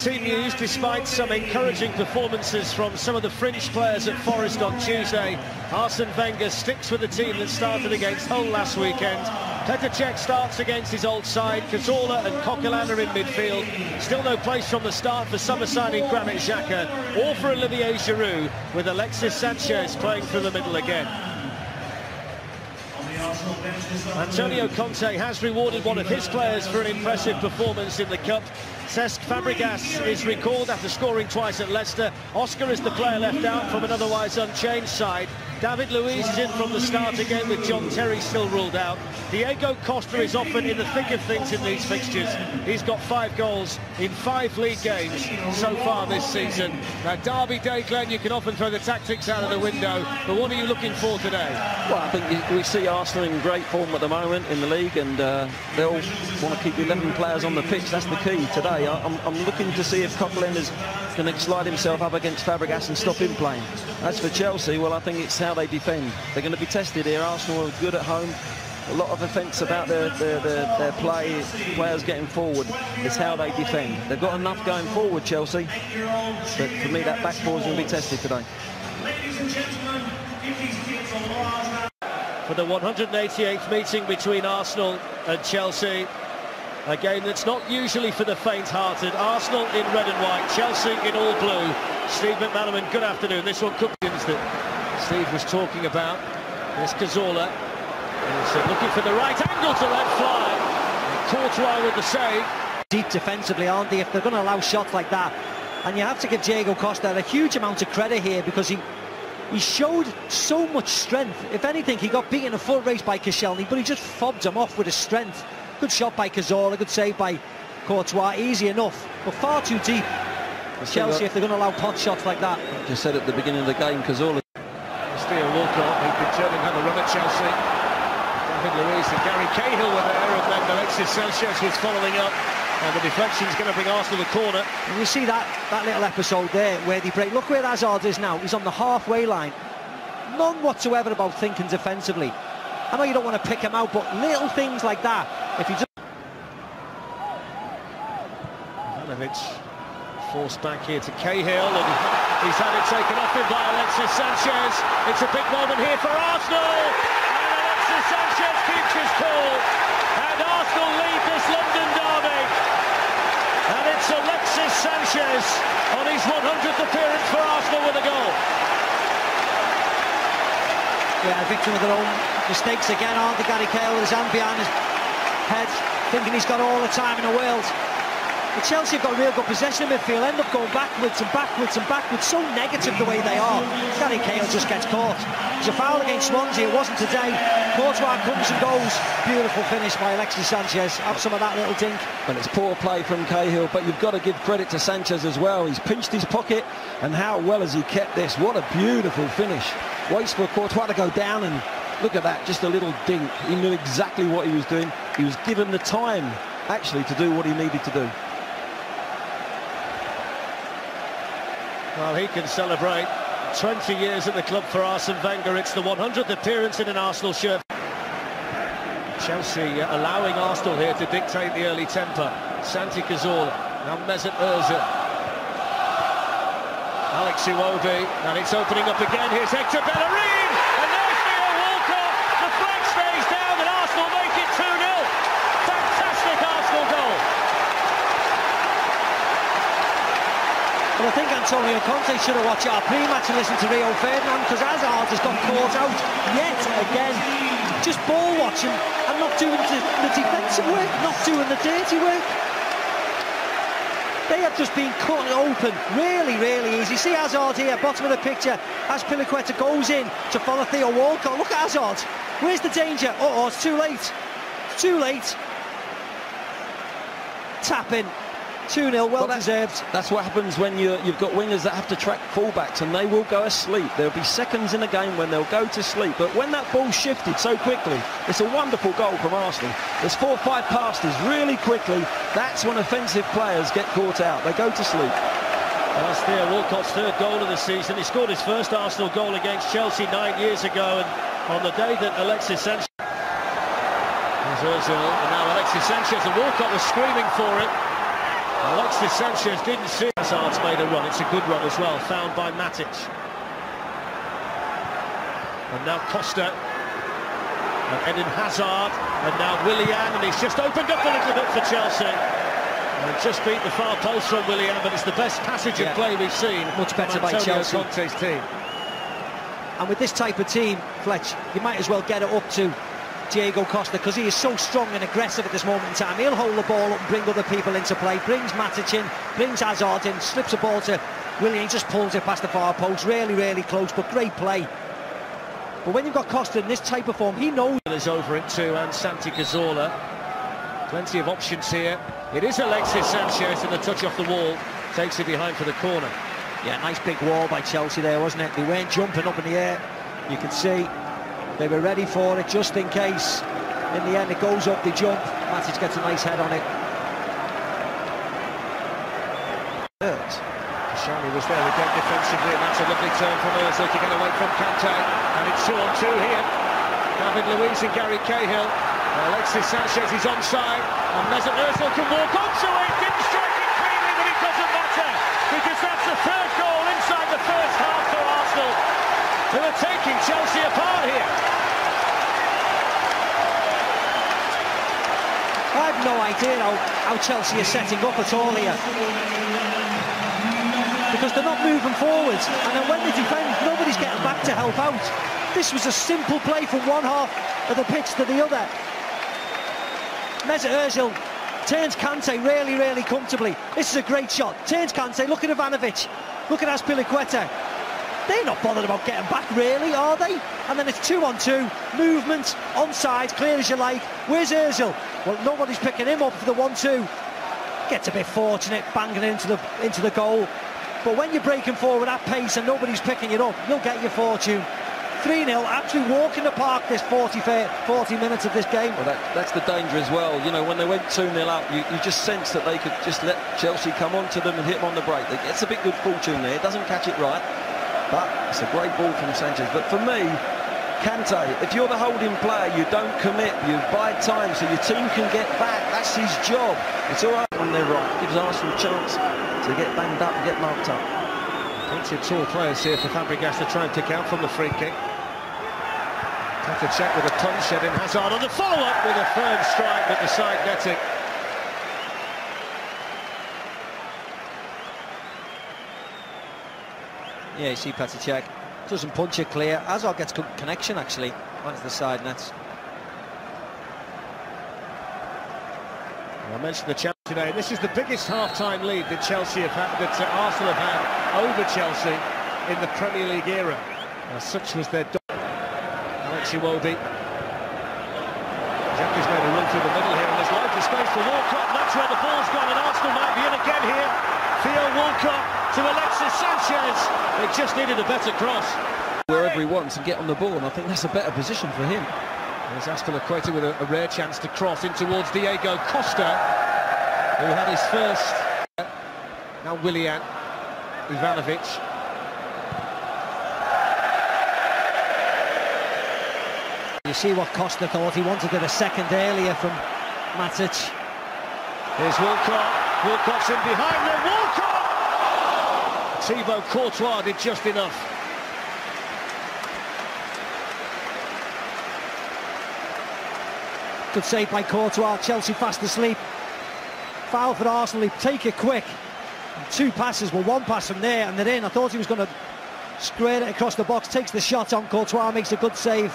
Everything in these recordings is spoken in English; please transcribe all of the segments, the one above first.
Team news, despite some encouraging performances from some of the fringe players at Forest on Tuesday, Arsene Wenger sticks with the team that started against Hull last weekend. Petr Cech starts against his old side. Cazorla and Coquelin are in midfield. Still no place from the start for summer signing Granit Xhaka or for Olivier Giroud, with Alexis Sanchez playing through the middle again. Antonio Conte has rewarded one of his players for an impressive performance in the Cup. Cesc Fabregas is recalled after scoring twice at Leicester. Oscar is the player left out from an otherwise unchanged side. David Luiz is in from the start again, with John Terry still ruled out. Diego Costa is often in the thick of things in these fixtures. He's got 5 goals in 5 league games so far this season. Now, Derby Day, Glenn, you can often throw the tactics out of the window, but what are you looking for today? Well, I think we see Arsenal in great form at the moment in the league, and they'll want to keep 11 players on the pitch. That's the key today. I'm looking to see if Coquelin is going to slide himself up against Fabregas and stop him playing. As for Chelsea, well, I think it's how they defend. They're going to be tested here. Arsenal are good at home. A lot of offence about their play, players getting forward. It's how they defend. They've got enough going forward, Chelsea. But for me, that back four is going to be tested today. For the 188th meeting between Arsenal and Chelsea, a game that's not usually for the faint-hearted. Arsenal in red and white, Chelsea in all blue. Steve McManaman, good afternoon. This one could be that Steve was talking about. There's Cazorla. He's looking for the right angle to let fly. And Courtois with the save. Deep defensively, aren't they, if they're going to allow shots like that? And you have to give Diego Costa a huge amount of credit here, because he showed so much strength. If anything, he got beaten a full race by Koscielny, but he just fobbed him off with his strength. Good shot by Cazorla, good save by Courtois, easy enough, but far too deep. Chelsea, if they're going to allow pot shots like that. Just said at the beginning of the game, Cazorla. Theo Walcott, who'd been turning had a run at Chelsea. David Luiz and Gary Cahill were there, and then Alexis Sanchez was following up. And the deflection's going to bring Arsenal the corner. And you see that little episode there where they break. Look where Hazard is now. He's on the halfway line. None whatsoever about thinking defensively. I know you don't want to pick him out, but little things like that. If you just... Ivanovic forced back here to Cahill, and he's had it taken off him by Alexis Sanchez. It's a big moment here for Arsenal, and Alexis Sanchez keeps his cool, and Arsenal lead this London derby. And it's Alexis Sanchez on his 100th appearance for Arsenal with a goal. Yeah, a victim of their own mistakes again, aren't they? Gary Cahill with his hand behind his head, thinking he's got all the time in the world. But Chelsea have got real good possession in midfield, end up going backwards and backwards and backwards, so negative the way they are. Gary Cahill just gets caught. There's a foul against Swansea, it wasn't today. Courtois comes and goes. Beautiful finish by Alexis Sanchez. Have some of that little dink. And it's poor play from Cahill, but you've got to give credit to Sanchez as well. He's pinched his pocket, and how well has he kept this? What a beautiful finish. Waits for Courtois to go down, and look at that, just a little dink. He knew exactly what he was doing. He was given the time, actually, to do what he needed to do. Well, he can celebrate 20 years at the club for Arsene Wenger. It's the 100th appearance in an Arsenal shirt. Chelsea allowing Arsenal here to dictate the early tempo. Santi Cazorla, now Mesut Ozil. Alex Iwobi, and it's opening up again. Here's Hector Bellerin, and there's Theo Walcott. The flag stays down, and Arsenal make it 2-0. Fantastic Arsenal goal. Well, I think Antonio Conte should have watched our pre-match and listened to Rio Ferdinand, because Hazard has got caught out yet again. Just ball watching and not doing the defensive work, not doing the dirty work. They have just been cut open really, really easy. See Hazard here, bottom of the picture, as Piliqueta goes in to follow Theo Walcott. Look at Hazard. Where's the danger? Uh-oh, it's too late. It's too late. Tap in. 2-0, well deserved. That's what happens when you've got wingers that have to track fullbacks, and they will go asleep. There'll be seconds in a game when they'll go to sleep, but when that ball shifted so quickly, it's a wonderful goal from Arsenal. There's 4 or 5 passes really quickly. That's when offensive players get caught out. They go to sleep. That's Theo Walcott's 3rd goal of the season. He scored his first Arsenal goal against Chelsea 9 years ago, and on the day that Alexis Sanchez... There's Ozil, and now Alexis Sanchez, and Walcott was screaming for it. Alexis Sanchez didn't see Hazard's made a run. It's a good run as well, found by Matic. And now Costa. And Eden Hazard. And now Willian. And he's just opened up a little bit for Chelsea. And just beat the far post from Willian, but it's the best passage of play we've seen. Much better by Chelsea. Conte's team. And with this type of team, Fletch, you might as well get it up to Diego Costa, because he is so strong and aggressive at this moment in time. He'll hold the ball up and bring other people into play, brings Matic in, brings Hazard in, slips a ball to Willian, he just pulls it past the far post. Really, really close, but great play. But when you've got Costa in this type of form, he knows. Is over it too, and Santi Cazorla. Plenty of options here. It is Alexis Sanchez, and the touch off the wall takes it behind for the corner. Yeah, nice big wall by Chelsea there, wasn't it? They weren't jumping up in the air. You can see they were ready for it, just in case. In the end, it goes up, they jump. Matic gets a nice head on it. Koscielny was there again defensively, and that's a lovely turn from Ozil to get away from Kante. And it's 2-on-2 here. David Luiz and Gary Cahill. Alexis Sanchez is onside, and Mesut Ozil can walk onto it. Didn't strike it cleanly, but it doesn't matter, because that's the third goal inside the first half for Arsenal, who are taking Chelsea apart here. I have no idea how Chelsea are setting up at all here, because they're not moving forwards, and then when they defend, nobody's getting back to help out. This was a simple play from one half of the pitch to the other. Mesut Ozil turns Kante really, really comfortably. This is a great shot. Turns Kante, look at Ivanovic, look at Azpilicueta. They're not bothered about getting back, really, are they? And then it's 2-on-2, movement, onside, clear as you like. Where's Ozil? Well, nobody's picking him up for the 1-2. Gets a bit fortunate, banging into the goal. But when you're breaking forward at pace and nobody's picking you up, you'll get your fortune. 3-0, actually walk in the park this 40 minutes of this game. Well, that's the danger as well. You know, when they went 2-0 up, you just sense that they could just let Chelsea come onto them and hit them on the break. It's a bit good fortune there. It doesn't catch it right, but it's a great ball from Sanchez. But for me, Kante, if you're the holding player, you don't commit, you bide time so your team can get back. That's his job. It's all right when they're right. Gives Arsenal a chance to get banged up and get marked up. Plenty of tall players here for Fabregas to try and pick out from the free kick. Have to check with a punch. Eden Hazard on the follow-up with a firm strike, but the side netting. Yeah, you see Petr Cech doesn't punch it clear. Hazard gets good connection, actually, onto the side nets. I mentioned the Chelsea today. This is the biggest half-time lead that Chelsea have had, that Arsenal have had over Chelsea in the Premier League era. Such was their Alex Iwobi. Xhaka's made a run through the middle here, and there's loads of space for Walcott. That's where the ball's gone, and Arsenal might be in again here. Theo Walcott to Alexis Sanchez. They just needed a better cross. Wherever he wants and get on the ball, and I think that's a better position for him. There's Azpilicueta with a rare chance to cross in towards Diego Costa, who had his first. Now Willian, Ivanovic. You see what Costa thought. He wanted it a second earlier from Matic. Here's Walcott. Walcott's in behind them. Walcott! Thibaut Courtois did just enough. Good save by Courtois. Chelsea fast asleep. Foul for Arsenal. He take it quick. And two passes. Well, one pass from there and they're in. I thought he was going to square it across the box. Takes the shot on. Courtois makes a good save.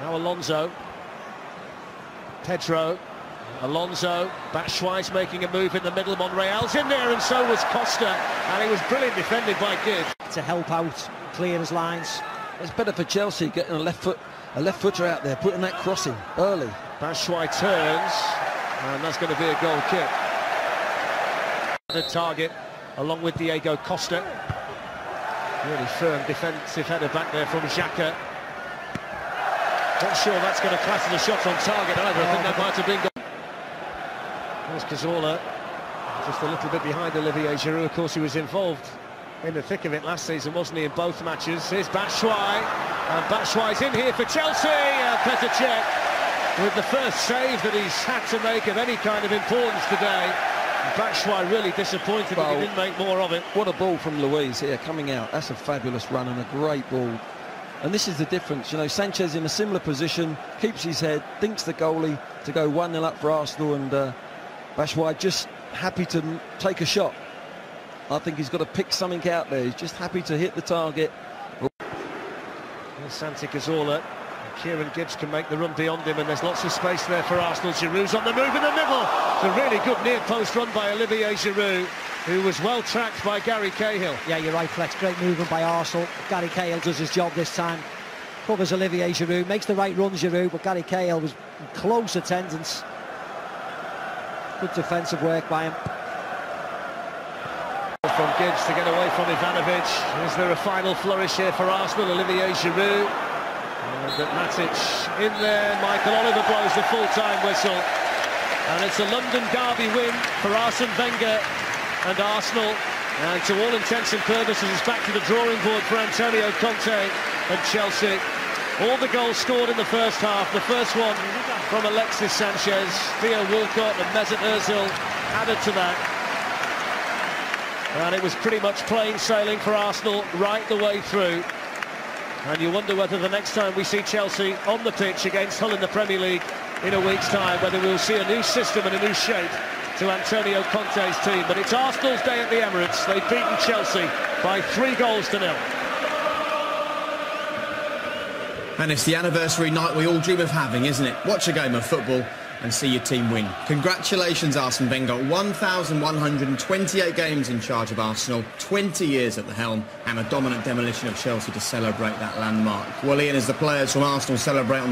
Now Alonso. Pedro. Alonso. Batshuayi's making a move in the middle. Monreal's in there, and so was Costa. And it was brilliant defended by Gibbs. To help out, clear his lines. It's better for Chelsea getting a left footer out there, putting that crossing early. Batshuayi turns, and that's going to be a goal kick. The target, along with Diego Costa. Really firm defensive header back there from Xhaka. Not sure that's going to class as a shot on target either. I think that might have been goal. There's Cazorla, just a little bit behind Olivier Giroud. Of course, he was involved in the thick of it last season, wasn't he, in both matches. Here's Batshuayi, and Batshuayi's in here for Chelsea. Petr Cech with the first save that he's had to make of any kind of importance today. Batshuayi really disappointed that he didn't make more of it. What a ball from Luiz here, coming out. That's a fabulous run and a great ball. And this is the difference, you know, Sanchez in a similar position, keeps his head, thinks the goalie to go 1-0 up for Arsenal, and Batshuayi just happy to take a shot. I think he's got to pick something out there. He's just happy to hit the target. Santi Cazorla, Kieran Gibbs can make the run beyond him, and there's lots of space there for Arsenal. Giroud's on the move in the middle. It's a really good near post run by Olivier Giroud, who was well tracked by Gary Cahill. Yeah, you're right, Flex. Great movement by Arsenal. Gary Cahill does his job this time. Covers Olivier Giroud, makes the right run, Giroud, but Gary Cahill was in close attendance. Good defensive work by him. From Gibbs to get away from Ivanovic. Is there a final flourish here for Arsenal? Olivier Giroud. But Matic in there. Michael Oliver blows the full-time whistle. And it's a London derby win for Arsene Wenger and Arsenal. And to all intents and purposes, it's back to the drawing board for Antonio Conte and Chelsea. All the goals scored in the first half. The first one from Alexis Sanchez, Theo Walcott and Mesut Ozil added to that. And it was pretty much plain sailing for Arsenal right the way through. And you wonder whether the next time we see Chelsea on the pitch against Hull in the Premier League in a week's time, whether we'll see a new system and a new shape to Antonio Conte's team. But it's Arsenal's day at the Emirates. They've beaten Chelsea by 3-0. And it's the anniversary night we all dream of having, isn't it? Watch a game of football and see your team win. Congratulations, Arsene Wenger. 1,128 games in charge of Arsenal, 20 years at the helm, and a dominant demolition of Chelsea to celebrate that landmark. Well, Ian, as the players from Arsenal celebrate on